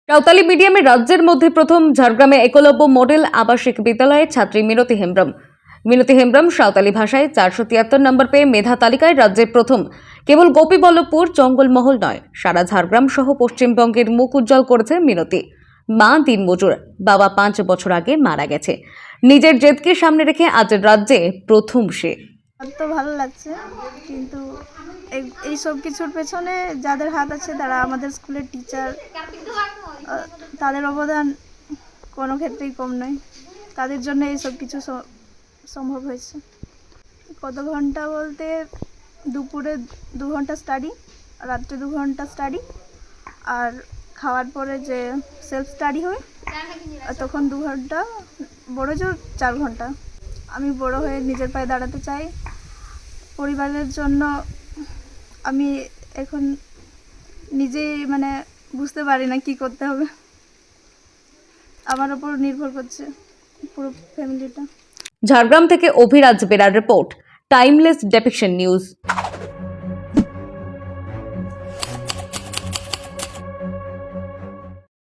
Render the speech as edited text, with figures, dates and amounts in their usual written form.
সাঁওতালি মিডিয়ামে রাজ্যের মধ্যে প্রথম ঝাড়গ্রামে একলব্য মডেল আবাসিক বিদ্যালয়ের ছাত্রী মিনতি হেমব্রম। মিনতি হেমব্রম সাঁওতালি ভাষায় 473 নম্বর পেয়ে মেধা তালিকায় রাজ্যের প্রথম। কেবল গোপীবল্লভপুর জঙ্গলমহল নয়, সারা ঝাড়গ্রাম সহ পশ্চিমবঙ্গের মুখ উজ্জ্বল করেছে মিনতি। মা দিনমজুর, বাবা 5 বছর আগে মারা গেছে। নিজের জেদকে সামনে রেখে আজ রাজ্যে প্রথম সে। তো ভালো লাগছে, কিন্তু এই সব কিছুর পেছনে যাদের হাত আছে তারা আমাদের স্কুলের টিচার, তাদের অবদান কোনো ক্ষেত্রেই কম নয়। তাদের জন্য এই সব কিছু সম্ভব হয়েছে। কত ঘন্টা বলতে দুপুরে 2 ঘন্টা স্টাডি, রাত্রে 2 ঘন্টা স্টাডি, আর খাওয়ার পরে যে সেলফ স্টাডি হয় তখন 2 ঘন্টা, বড় জোর 4 ঘন্টা। আমি বড় হয়ে নিজের পায়ে দাঁড়াতে চাই। পরিবারের জন্য আমি এখন নিজেই বুঝতে পারি না কি করতে হবে। আমার উপর নির্ভর করছে পুরো ফ্যামিলিটা। ঝাড়গ্রাম থেকে অভিরাজ বেরার রিপোর্ট, টাইমলেস ডেপিকশন নিউজ।